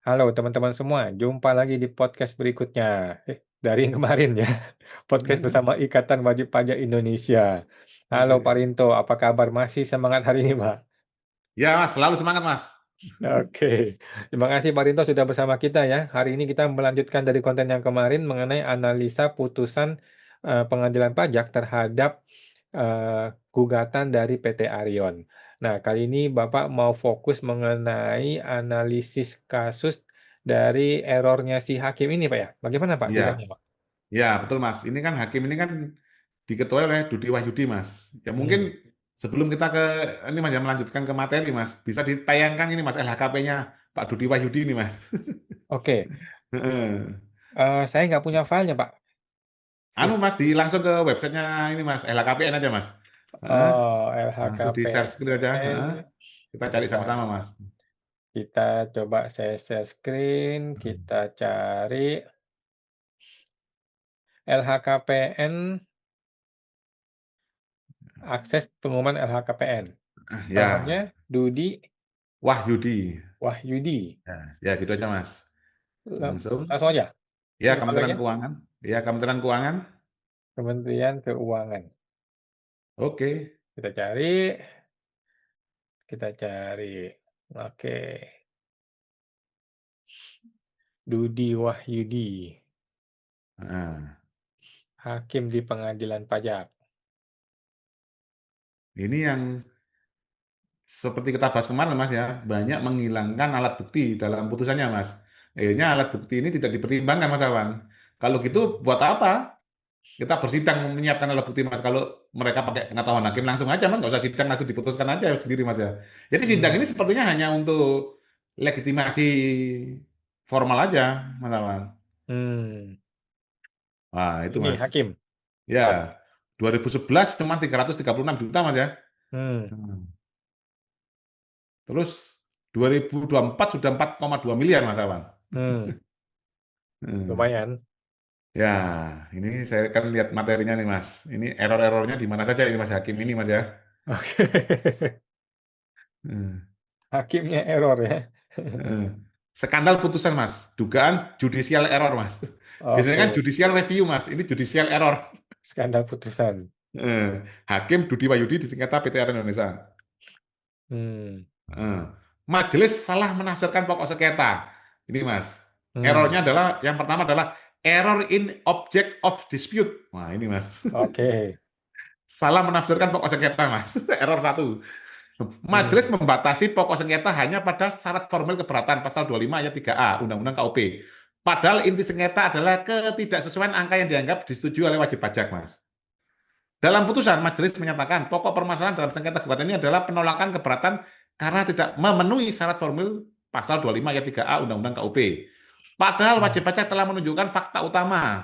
Halo teman-teman semua, jumpa lagi di podcast berikutnya. Dari yang kemarin ya, podcast bersama Ikatan Wajib Pajak Indonesia. Halo Pak Oke. Rinto, apa kabar? Masih semangat hari ini, Pak? Ya, Mas, selalu semangat, Mas. Oke, terima kasih Pak Rinto sudah bersama kita ya. Hari ini kita melanjutkan dari konten yang kemarin mengenai analisa putusan pengadilan pajak terhadap gugatan dari PT Arion. Nah, kali ini Bapak mau fokus mengenai analisis kasus dari errornya si hakim ini, Pak ya. Bagaimana Pak Iya, ceritanya, Pak? ya betul, Mas. Ini kan hakim ini kan diketuai oleh Dudi Wahyudi, Mas. Ya mungkin Hmm, sebelum kita ke ini Mas, ya melanjutkan ke materi, Mas, bisa ditayangkan ini Mas LHKP-nya Pak Dudi Wahyudi ini, Mas. oke. Heeh. Saya nggak punya filenya, Pak. Anu Mas, langsung ke websitenya ini Mas, LHKPN aja Mas. Heeh. Oh, Langsung di share screen aja. LHKPN. Heeh. Kita cari Sebentar. sama-sama, Mas. Kita coba share screen, kita cari LHKPN, akses pengumuman LHKPN. Namanya Ya, Dudi Wahyudi. Wahyudi. Ya, ya gitu aja, Mas. Langsung. Langsung aja. Ya, Buka Kementerian linknya. Keuangan. Ya, Kementerian Keuangan. Kementerian Keuangan. Oke. Kita cari, kita cari. Oke, Dudi Wahyudi, Nah, hakim di pengadilan pajak. ini yang seperti kita bahas kemarin, Mas ya, banyak menghilangkan alat bukti dalam putusannya, Mas. Akhirnya alat bukti ini tidak dipertimbangkan, Mas Awan. Kalau gitu, buat apa kita bersidang menyiapkan alat bukti, Mas? Kalau mereka pakai pengetahuan hakim langsung aja, Mas, nggak usah sidang langsung diputuskan aja sendiri, Mas ya. Jadi sidang ini Hmm. sepertinya hanya untuk legitimasi formal aja, Mas Awan. Hmm. Wah, itu, Ini Mas. hakim. Ya, 2011 cuma 336 juta, Mas ya. Hmm. Hmm. Terus 2024 sudah 4,2 miliar Mas Awan. Hmm. Hmm. Lumayan. Ya, ini saya kan lihat materinya nih Mas. Ini error-errornya di mana saja ini Mas Hakim ini Mas ya. Oke. Hmm. Hakimnya error ya. Hmm. Skandal putusan Mas. Dugaan judicial error Mas. Biasanya kan Oke. judicial review Mas. Ini judicial error. Skandal putusan. Hakim Dudi Wahyudi di sengketa PT Air Indonesia. Hmm. Eh, Majelis salah menafsirkan pokok sengketa. Ini Mas. Hmm. Errornya adalah yang pertama adalah error in object of dispute. Wah, ini Mas. Oke. Salah menafsirkan pokok sengketa, Mas. Error satu. Majelis Hmm. membatasi pokok sengketa hanya pada syarat formil keberatan pasal 25 ayat 3A Undang-Undang KUP. Padahal inti sengketa adalah ketidaksesuaian angka yang dianggap disetujui oleh wajib pajak, Mas. Dalam putusan, majelis menyatakan pokok permasalahan dalam sengketa gugatan ini adalah penolakan keberatan karena tidak memenuhi syarat formil pasal 25 ayat 3A Undang-Undang KUP. Padahal Hmm. wajib pajak telah menunjukkan fakta utama,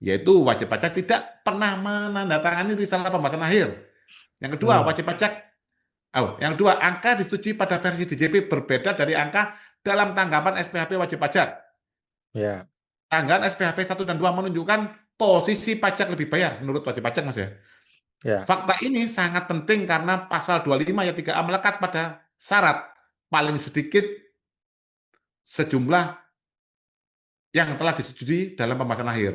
yaitu wajib pajak tidak pernah menandatangani risalah pembahasan akhir. Yang kedua, Hmm. wajib pajak yang kedua, angka disetujui pada versi DJP berbeda dari angka dalam tanggapan SPHP wajib pajak. Ya. Tanggapan SPHP 1 dan 2 menunjukkan posisi pajak lebih bayar menurut wajib pajak, Mas ya. Ya. Fakta ini sangat penting karena pasal 25 ayat 3A melekat pada syarat paling sedikit sejumlah yang telah disetujui dalam pembahasan akhir.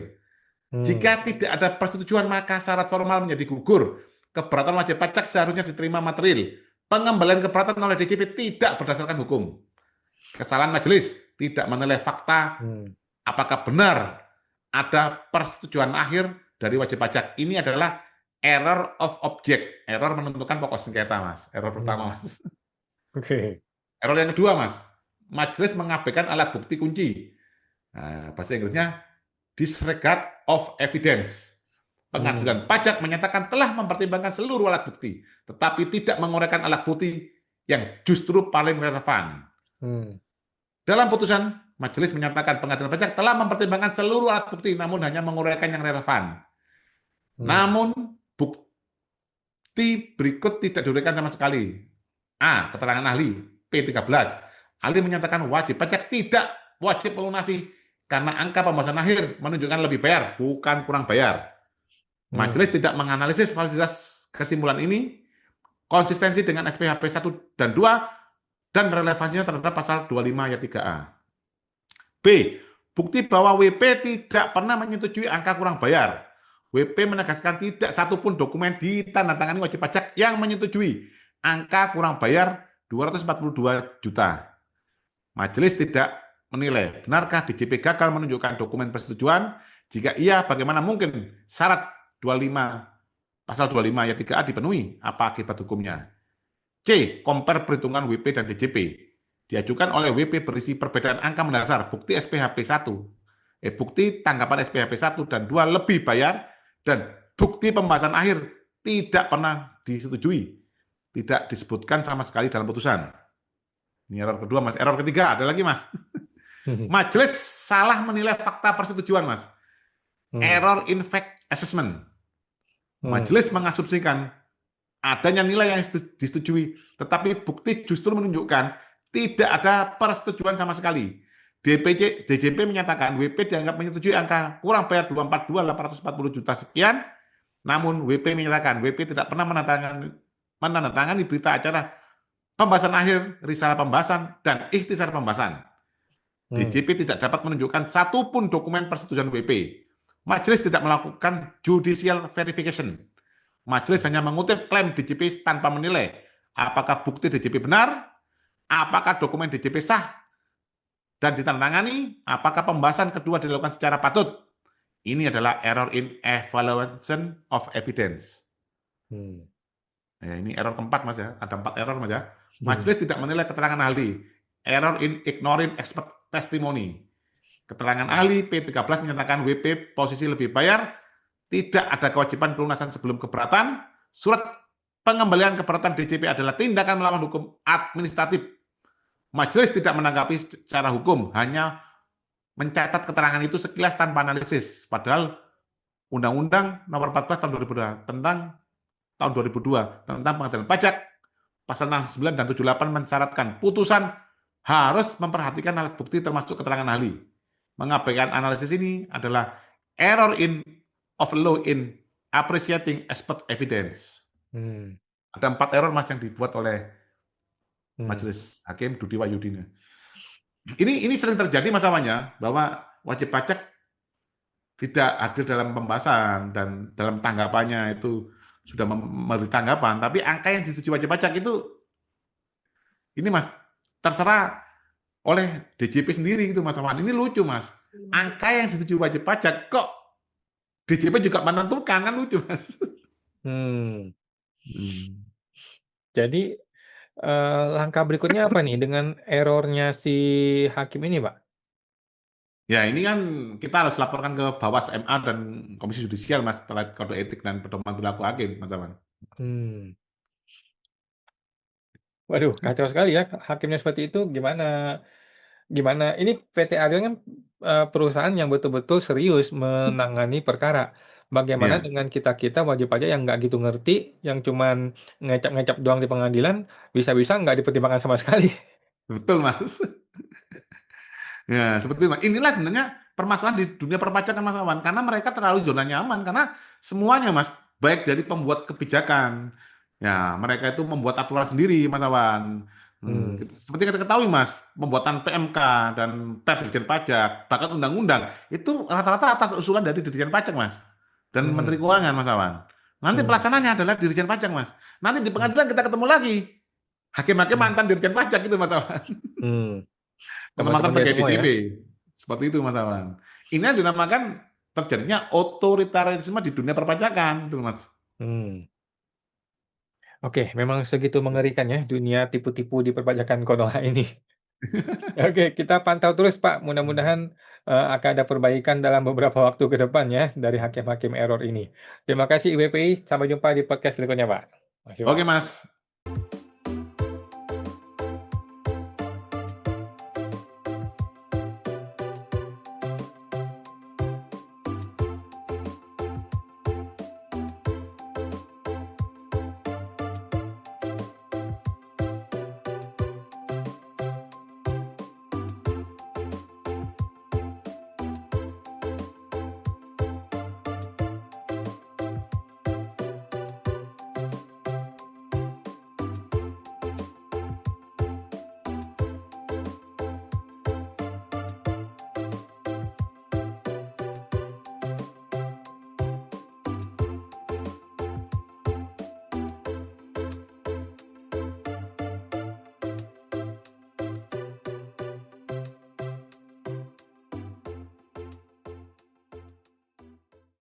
Hmm. Jika tidak ada persetujuan, maka syarat formal menjadi gugur. Keberatan wajib pajak seharusnya diterima material. Pengembalian keberatan oleh DJP tidak berdasarkan hukum. Kesalahan majelis tidak menilai fakta Hmm. apakah benar ada persetujuan akhir dari wajib pajak. Ini adalah error of object. Error menentukan pokok sengketa, Mas. Error Hmm. pertama, Mas. Oke. Error yang kedua, Mas. Majelis mengabaikan alat bukti kunci. Nah, bahasa Inggrisnya disregard of evidence. Hmm. Pengadilan pajak menyatakan telah mempertimbangkan seluruh alat bukti, tetapi tidak menguraikan alat bukti yang justru paling relevan. Hmm. Dalam putusan, majelis menyatakan pengadilan pajak telah mempertimbangkan seluruh alat bukti, namun hanya menguraikan yang relevan. Hmm. Namun, bukti berikut tidak diuraikan sama sekali. A. Keterangan ahli P13. Ahli menyatakan wajib pajak tidak wajib melunasi karena angka pembahasan akhir menunjukkan lebih bayar, bukan kurang bayar. Majelis Hmm. tidak menganalisis validitas kesimpulan ini, konsistensi dengan SPHP 1 dan 2, dan relevansinya terhadap pasal 25 ayat 3A. B. Bukti bahwa WP tidak pernah menyetujui angka kurang bayar. WP menegaskan tidak satupun dokumen ditandatangani wajib pajak yang menyetujui angka kurang bayar 242 juta. Majelis tidak menilai benarkah DJP gagal menunjukkan dokumen persetujuan. Jika iya, bagaimana mungkin syarat 25 pasal 25 ayat 3A dipenuhi? Apa akibat hukumnya? C. Compare perhitungan WP dan DJP. Diajukan oleh WP berisi perbedaan angka mendasar, bukti SPHP 1, bukti tanggapan SPHP 1 dan 2 lebih bayar, dan bukti pembahasan akhir tidak pernah disetujui. Tidak disebutkan sama sekali dalam putusan. Ini error kedua, Mas. Error ketiga, ada lagi, Mas. Majelis salah menilai fakta persetujuan, Mas. Error in fact assessment. Majelis mengasumsikan adanya nilai yang disetujui, tetapi bukti justru menunjukkan tidak ada persetujuan sama sekali. DJP menyatakan WP dianggap menyetujui angka kurang bayar 242.840 juta sekian, namun WP menyatakan WP tidak pernah menandatangani berita acara pembahasan akhir, risalah pembahasan, dan ikhtisar pembahasan. DJP tidak dapat menunjukkan satupun dokumen persetujuan WP. Majelis tidak melakukan judicial verification. Majelis hanya mengutip klaim DJP tanpa menilai apakah bukti DJP benar, apakah dokumen DJP sah dan ditandatangani, apakah pembahasan kedua dilakukan secara patut. Ini adalah error in evaluation of evidence. Ini error keempat, Mas ya. Ada 4 error, Mas ya. Majelis tidak menilai keterangan ahli. Error in ignoring expert testimony. Keterangan ahli P13 menyatakan WP posisi lebih bayar, tidak ada kewajiban pelunasan sebelum keberatan, surat pengembalian keberatan DJP adalah tindakan melawan hukum administratif. Majelis tidak menanggapi secara hukum, hanya mencatat keterangan itu sekilas tanpa analisis. Padahal Undang-Undang Nomor 14 tahun 2002 tentang pengadilan pajak, pasal 69 dan 78 mensyaratkan putusan harus memperhatikan alat bukti termasuk keterangan ahli. Mengabaikan analisis ini adalah error of law in appreciating expert evidence. Ada 4 error, Mas, yang dibuat oleh Majelis Hakim Dudi Wahyudina. Ini sering terjadi masalahnya, bahwa wajib pajak tidak hadir dalam pembahasan dan dalam tanggapannya itu sudah memberi tanggapan, tapi angka yang disetujui wajib pajak itu, ini, Mas, terserah oleh DJP sendiri gitu, Mas Awan. Ini lucu, Mas. Angka yang disetujui wajib pajak kok DJP juga menentukan, kan lucu, Mas. Jadi langkah berikutnya apa nih dengan errornya si hakim ini, Pak? Ya, ini kan kita harus laporkan ke Bawas MA dan Komisi Yudisial, Mas, terkait kode etik dan pedoman perilaku hakim, Mas Awan. Waduh, kacau sekali ya hakimnya seperti itu. Gimana ini PT Arion kan perusahaan yang betul-betul serius menangani perkara. Bagaimana Iya, dengan kita wajib pajak yang nggak gitu ngerti, yang cuman ngecap-ngecap doang di pengadilan, bisa-bisa nggak dipertimbangkan sama sekali. betul, Mas. Ya, seperti itu. Inilah sebenarnya permasalahan di dunia perpajakan, Mas Awan, karena mereka terlalu zona nyaman, karena semuanya, Mas, baik dari pembuat kebijakan, ya mereka itu membuat aturan sendiri, Mas Awan. Seperti kita ketahui, Mas, pembuatan PMK dan Perda Dirjen Pajak, bahkan undang-undang itu rata-rata atas usulan dari Dirjen Pajak, Mas, dan Menteri Keuangan, Mas Awan. Nanti pelaksananya adalah Dirjen Pajak, Mas. Nanti di pengadilan kita ketemu lagi hakim-hakim mantan Dirjen Pajak gitu, Mas Awan. Mantan Teman-teman dia pegawai semua ya. DJP. Seperti itu, Mas Awan. Ini yang dinamakan terjadinya otoritarisme di dunia perpajakan, gitu, Mas. Oke, memang segitu mengerikan ya dunia tipu-tipu di perpajakan Konoha ini. Oke, kita pantau terus, Pak. Mudah-mudahan akan ada perbaikan dalam beberapa waktu ke depan ya dari hakim-hakim error ini. Terima kasih IWPI. Sampai jumpa di podcast berikutnya, Pak. Makasih, Oke, Pak. Mas.